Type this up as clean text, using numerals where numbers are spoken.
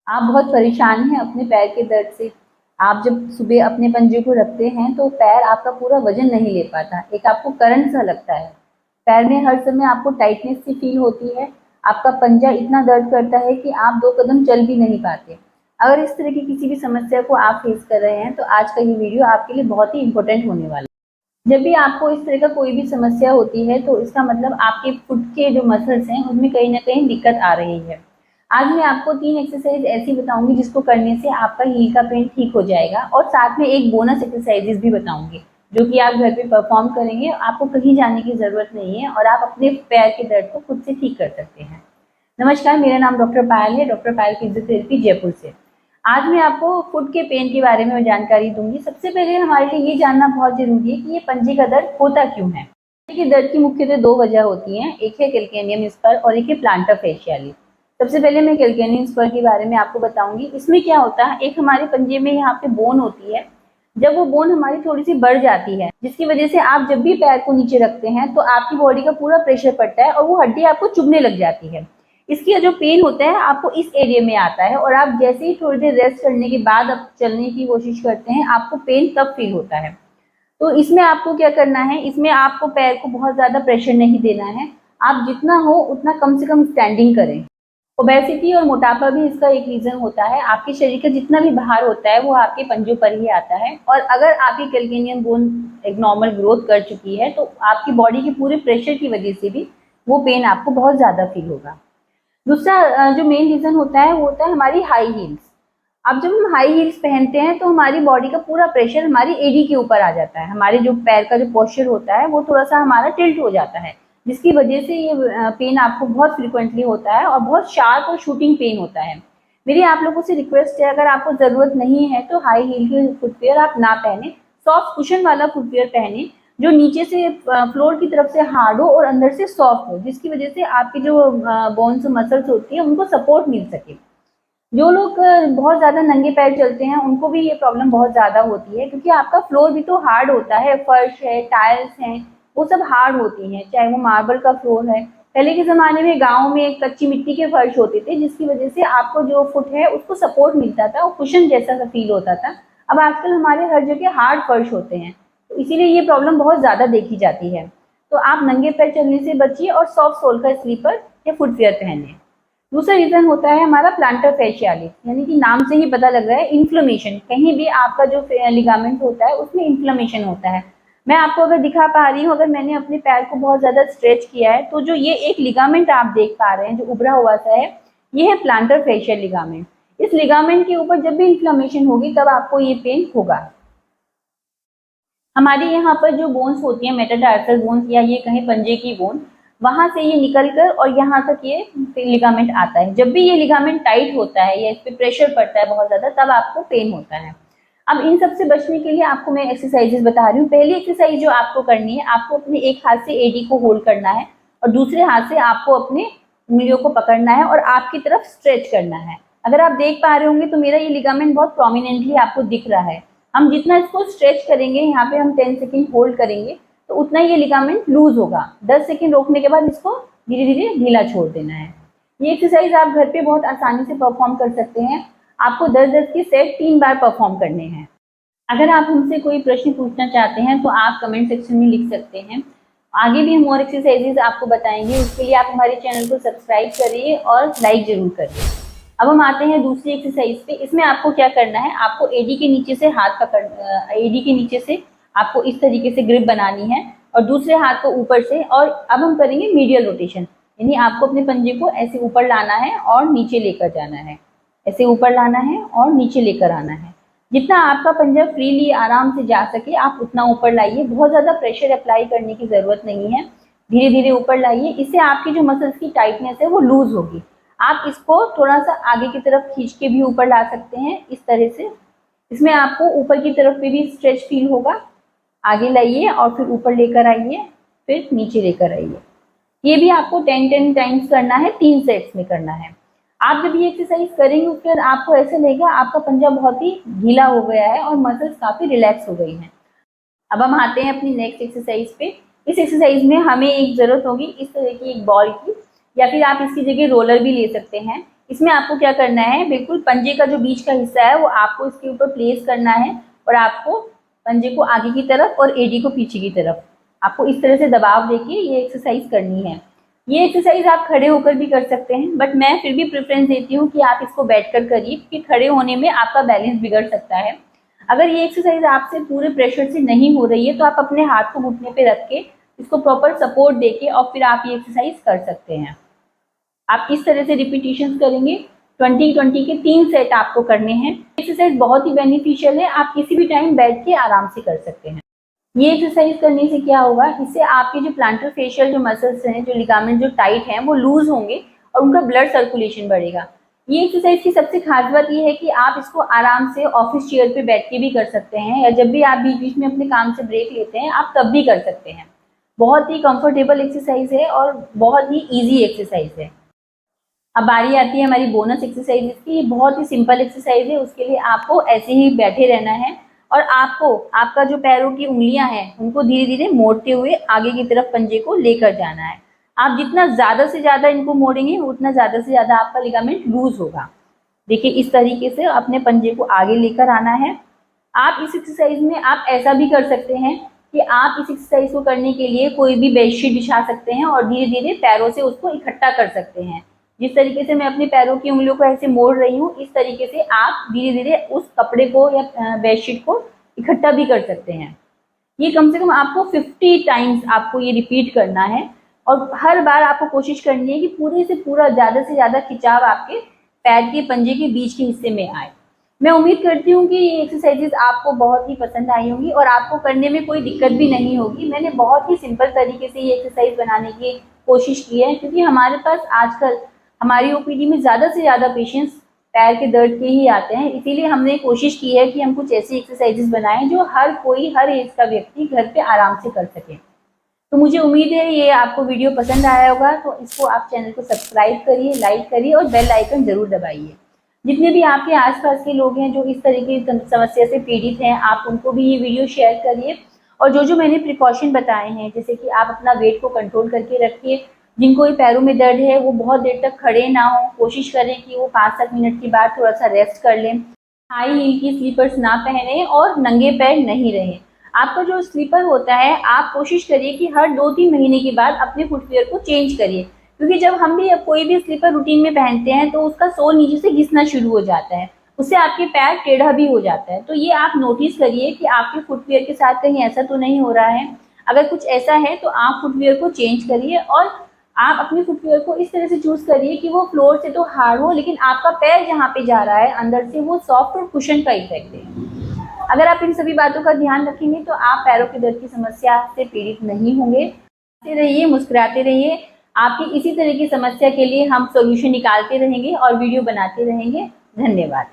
आप बहुत परेशान हैं अपने पैर के दर्द से। आप जब सुबह अपने पंजे को रखते हैं तो पैर आपका पूरा वजन नहीं ले पाता, एक आपको करंट सा लगता है। पैर में हर समय आपको टाइटनेस सी फील होती है। आपका पंजा इतना दर्द करता है कि आप 2 कदम चल भी नहीं पाते। अगर इस तरह की किसी भी समस्या को आप फेस कर रहे हैं तो आज का ये वीडियो आपके लिए बहुत ही इम्पोर्टेंट होने वाला है। जब भी आपको इस तरह का कोई भी समस्या होती है तो इसका मतलब आपके फुट के जो मसल्स हैं उनमें कहीं ना कहीं दिक्कत आ रही है। आज मैं आपको 3 एक्सरसाइज ऐसी बताऊंगी जिसको करने से आपका हील का पेन ठीक हो जाएगा, और साथ में एक बोनस एक्सरसाइजेस भी बताऊंगी जो कि आप घर पे परफॉर्म करेंगे। आपको कहीं जाने की जरूरत नहीं है और आप अपने पैर के दर्द को खुद से ठीक कर सकते हैं। नमस्कार, मेरा नाम डॉक्टर पायल है, डॉक्टर पायल फिजियोथेरेपी जयपुर से। आज मैं आपको फुट के पेन के बारे में जानकारी दूंगी। सबसे पहले हमारे लिए ये जानना बहुत जरूरी है कि ये पंजे का दर्द होता क्यों है। पंजे के दर्द की मुख्यतः 2 वजह होती हैं, एक है कैल्केनियम स्पर और एक है प्लांटर फेशियालिस। सबसे पहले मैं कैल्केनियम स्पर के बारे में आपको बताऊंगी। इसमें क्या होता है, एक हमारे पंजे में यहाँ पे बोन होती है। जब वो बोन हमारी थोड़ी सी बढ़ जाती है, जिसकी वजह से आप जब भी पैर को नीचे रखते हैं तो आपकी बॉडी का पूरा प्रेशर पड़ता है और वो हड्डी आपको चुभने लग जाती है। इसकी जो पेन होता है आपको इस एरिया में आता है, और आप जैसे ही थोड़ी देर रेस्ट करने के बाद आप चलने की कोशिश करते हैं आपको पेन तब फील होता है। तो इसमें आपको क्या करना है, इसमें आपको पैर को बहुत ज्यादा प्रेशर नहीं देना है। आप जितना हो उतना कम से कम स्टैंडिंग करें। ओबेसिटी और मोटापा भी इसका एक रीजन होता है। आपके शरीर का जितना भी भार होता है वो आपके पंजों पर ही आता है, और अगर आपकी कैल्केनियम बोन एक नॉर्मल ग्रोथ कर चुकी है तो आपकी बॉडी के पूरे प्रेशर की वजह से भी वो पेन आपको बहुत ज्यादा फील होगा। दूसरा जो मेन रीजन होता है वो होता है हमारी हाई हील्स। अब जब हम हाई हील्स पहनते हैं तो हमारी बॉडी का पूरा प्रेशर हमारी एडी के ऊपर आ जाता है। हमारे जो पैर का जो पोस्चर होता है वो थोड़ा सा हमारा टिल्ट हो जाता है, जिसकी वजह से ये पेन आपको बहुत फ्रिक्वेंटली होता है और बहुत शार्प और शूटिंग पेन होता है। मेरी आप लोगों से रिक्वेस्ट है, अगर आपको ज़रूरत नहीं है तो हाई हील के फुटवेयर आप ना पहने, सॉफ्ट कुशन वाला फुटवेयर पहने जो नीचे से फ्लोर की तरफ से हार्ड हो और अंदर से सॉफ्ट हो, जिसकी वजह से आपकी जो बोन्स मसल्स होती है उनको सपोर्ट मिल सके। जो लोग बहुत ज़्यादा नंगे पैर चलते हैं उनको भी ये प्रॉब्लम बहुत ज़्यादा होती है, क्योंकि आपका फ्लोर भी तो हार्ड होता है, फर्श है, टाइल्स हैं, वो सब हार्ड होती हैं, चाहे वो मार्बल का फ्लोर है। पहले के ज़माने में गाँव में कच्ची मिट्टी के फर्श होते थे, जिसकी वजह से आपको जो फुट है उसको सपोर्ट मिलता था और कुशन जैसा सा फील होता था। अब आजकल हमारे हर जगह हार्ड फर्श होते हैं, तो इसीलिए ये प्रॉब्लम बहुत ज़्यादा देखी जाती है। तो आप नंगे पैर चलने से बचिए और सॉफ्ट सोल का स्लीपर या फुटवियर पहनिए। दूसरा रीजन होता है हमारा प्लांटर फेशियालिस, यानी कि नाम से ही पता लग रहा है इन्फ्लेमेशन। कहीं भी आपका जो लिगामेंट होता है उसमें इन्फ्लेमेशन होता है। मैं आपको अगर दिखा पा रही हूँ, अगर मैंने अपने पैर को बहुत ज्यादा स्ट्रेच किया है तो जो ये एक लिगामेंट आप देख पा रहे हैं जो उभरा हुआ सा है, ये है प्लांटर फेशियल लिगामेंट। इस लिगामेंट के ऊपर जब भी इन्फ्लेमेशन होगी तब आपको ये पेन होगा। हमारे यहाँ पर जो बोन्स होती है, मेटाटार्सल बोन्स या ये कहें पंजे की बोन, वहां से ये निकलकर और यहाँ तक ये लिगामेंट आता है। जब भी ये लिगामेंट टाइट होता है या इस पे प्रेशर पड़ता है बहुत ज्यादा, तब आपको पेन होता है। अब इन सब से बचने के लिए आपको मैं एक्सरसाइजेस बता रही हूँ। पहली एक्सरसाइज जो आपको करनी है, आपको अपने एक हाथ से एडी को होल्ड करना है और दूसरे हाथ से आपको अपने उंगलियों को पकड़ना है और आपकी तरफ स्ट्रेच करना है। अगर आप देख पा रहे होंगे तो मेरा ये लिगामेंट बहुत प्रोमिनेंटली आपको दिख रहा है। हम जितना इसको स्ट्रेच करेंगे, यहाँ पे हम 10 सेकेंड होल्ड करेंगे तो उतना ये लिगामेंट लूज होगा। 10 सेकेंड रोकने के बाद इसको धीरे धीरे ढीला छोड़ देना है। ये एक्सरसाइज आप घर पे बहुत आसानी से परफॉर्म कर सकते हैं। आपको 10-10 के सेट 3 बार परफॉर्म करने हैं। अगर आप हमसे कोई प्रश्न पूछना चाहते हैं तो आप कमेंट सेक्शन में लिख सकते हैं। आगे भी हम और एक्सरसाइजेज आपको बताएंगे, उसके लिए आप हमारे चैनल को सब्सक्राइब करिए और लाइक जरूर करिए। अब हम आते हैं दूसरी एक्सरसाइज पे। इसमें आपको क्या करना है, आपको एडी के नीचे से हाथ पकड़, एडी के नीचे से आपको इस तरीके से ग्रिप बनानी है और दूसरे हाथ को ऊपर से, और अब हम करेंगे मीडियल रोटेशन, यानी आपको अपने पंजे को ऐसे ऊपर लाना है और नीचे लेकर जाना है, ऐसे ऊपर लाना है और नीचे लेकर आना है। जितना आपका पंजा फ्रीली आराम से जा सके आप उतना ऊपर लाइए। बहुत ज़्यादा प्रेशर अप्लाई करने की ज़रूरत नहीं है, धीरे धीरे ऊपर लाइए। इससे आपकी जो मसल्स की टाइटनेस है वो लूज होगी। आप इसको थोड़ा सा आगे की तरफ खींच के भी ऊपर ला सकते हैं इस तरह से। इसमें आपको ऊपर की तरफ पे भी स्ट्रेच फील होगा। आगे लाइए और फिर ऊपर लेकर आइए, फिर नीचे लेकर आइए। ये भी आपको 10-10 टाइम्स करना है, 3 सेट्स में करना है। आप जब ये एक्सरसाइज करेंगे उसके बाद आपको ऐसा लगेगा आपका पंजा बहुत ही ढीला हो गया है और मसल्स काफी रिलैक्स हो गई हैं। अब हम आते हैं अपनी नेक्स्ट एक्सरसाइज पे। इस एक्सरसाइज में हमें एक जरूरत होगी इस तरह की एक बॉल की, या फिर आप इसकी जगह रोलर भी ले सकते हैं। इसमें आपको क्या करना है, बिल्कुल पंजे का जो बीच का हिस्सा है वो आपको इसके ऊपर प्लेस करना है और आपको पंजे को आगे की तरफ और एडी को पीछे की तरफ आपको इस तरह से दबाव देके ये एक्सरसाइज करनी है। ये एक्सरसाइज आप खड़े होकर भी कर सकते हैं, बट मैं फिर भी प्रेफरेंस देती हूँ कि आप इसको बैठकर करिए, क्योंकि खड़े होने में आपका बैलेंस बिगड़ सकता है। अगर ये एक्सरसाइज आपसे पूरे प्रेशर से नहीं हो रही है तो आप अपने हाथ को घुटने पे रख के इसको प्रॉपर सपोर्ट देके और फिर आप ये एक्सरसाइज कर सकते हैं। आप इस तरह से रिपीटिशन करेंगे। 20-20 के 3 सेट आपको करने हैं। एक्सरसाइज बहुत ही बेनिफिशियल है, आप किसी भी टाइम बैठ के आराम से कर सकते हैं। ये एक्सरसाइज करने से क्या होगा, इससे आपके जो प्लांटर फेशियल जो मसल्स हैं, जो लिगामेंट जो टाइट हैं, वो लूज होंगे और उनका ब्लड सर्कुलेशन बढ़ेगा। ये एक्सरसाइज की सबसे खास बात ये है कि आप इसको आराम से ऑफिस चेयर पे बैठ के भी कर सकते हैं, या जब भी आप बीच बीच में अपने काम से ब्रेक लेते हैं आप तब भी कर सकते हैं। बहुत ही कंफर्टेबल एक्सरसाइज है और बहुत ही ईजी एक्सरसाइज है। अब बारी आती है हमारी बोनस एक्सरसाइज की। बहुत ही सिंपल एक्सरसाइज है, उसके लिए आपको ऐसे ही बैठे रहना है और आपको आपका जो पैरों की उंगलियां हैं उनको धीरे धीरे मोड़ते हुए आगे की तरफ पंजे को लेकर जाना है। आप जितना ज़्यादा से ज़्यादा इनको मोड़ेंगे उतना ज़्यादा से ज़्यादा आपका लिगामेंट लूज होगा। देखिए इस तरीके से अपने पंजे को आगे लेकर आना है। आप इस एक्सरसाइज में आप ऐसा भी कर सकते हैं कि आप इस एक्सरसाइज को करने के लिए कोई भी बेडशीट बिछा सकते हैं और धीरे धीरे पैरों से उसको इकट्ठा कर सकते हैं। जिस तरीके से मैं अपने पैरों की उंगलियों को ऐसे मोड़ रही हूँ, इस तरीके से आप धीरे धीरे उस कपड़े को या बेडशीट को इकट्ठा भी कर सकते हैं। ये कम से कम आपको 50 टाइम्स आपको ये रिपीट करना है और हर बार आपको कोशिश करनी है कि पूरे से पूरा ज़्यादा से ज़्यादा खिंचाव आपके पैर के पंजे के बीच के हिस्से में आए। मैं उम्मीद करती हूँ कि ये एक्सरसाइजेज आपको बहुत ही पसंद आई होंगी और आपको करने में कोई दिक्कत भी नहीं होगी। मैंने बहुत ही सिंपल तरीके से ये एक्सरसाइज बनाने की कोशिश की है, क्योंकि हमारे पास आजकल हमारी ओपीडी में ज़्यादा से ज़्यादा पेशेंट्स पैर के दर्द के ही आते हैं। इसीलिए हमने कोशिश की है कि हम कुछ ऐसी एक्सरसाइजेस बनाएं जो हर कोई, हर एज का व्यक्ति घर पे आराम से कर सके। तो मुझे उम्मीद है ये आपको वीडियो पसंद आया होगा, तो इसको आप चैनल को सब्सक्राइब करिए, लाइक करिए और बेल आइकन ज़रूर दबाइए। जितने भी आपके आसपास के लोग हैं जो इस तरह की समस्या से पीड़ित हैं, आप उनको भी ये वीडियो शेयर करिए। और जो मैंने प्रिकॉशन बताए हैं, जैसे कि आप अपना वेट को कंट्रोल करके रखिए, जिनको भी पैरों में दर्द है वो बहुत देर तक खड़े ना हो, कोशिश करें कि वो 5-7 मिनट के बाद थोड़ा सा रेस्ट कर लें। हाई हील की स्लीपर्स ना पहने और नंगे पैर नहीं रहें। आपका जो स्लीपर होता है, आप कोशिश करिए कि हर 2-3 महीने के बाद अपने फुटवियर को चेंज करिए, क्योंकि जब हम भी अब कोई भी स्लीपर रूटीन में पहनते हैं तो उसका सोल नीचे से घिसना शुरू हो जाता है, उससे आपके पैर टेढ़ा भी हो जाता है। तो ये आप नोटिस करिए कि आपके फुटवियर के साथ कहीं ऐसा तो नहीं हो रहा है। अगर कुछ ऐसा है तो आप फुटवियर को चेंज करिए और आप अपने फुटवियर को इस तरह से चूज करिए कि वो फ्लोर से तो हार्ड हो, लेकिन आपका पैर जहाँ पे जा रहा है अंदर से वो सॉफ्ट और कुशन का इफेक्ट दे। अगर आप इन सभी बातों का ध्यान रखेंगे तो आप पैरों के दर्द की समस्या से पीड़ित नहीं होंगे। रहिए, मुस्कुराते रहिए। आपकी इसी तरह की समस्या के लिए हम सॉल्यूशन निकालते रहेंगे और वीडियो बनाते रहेंगे। धन्यवाद।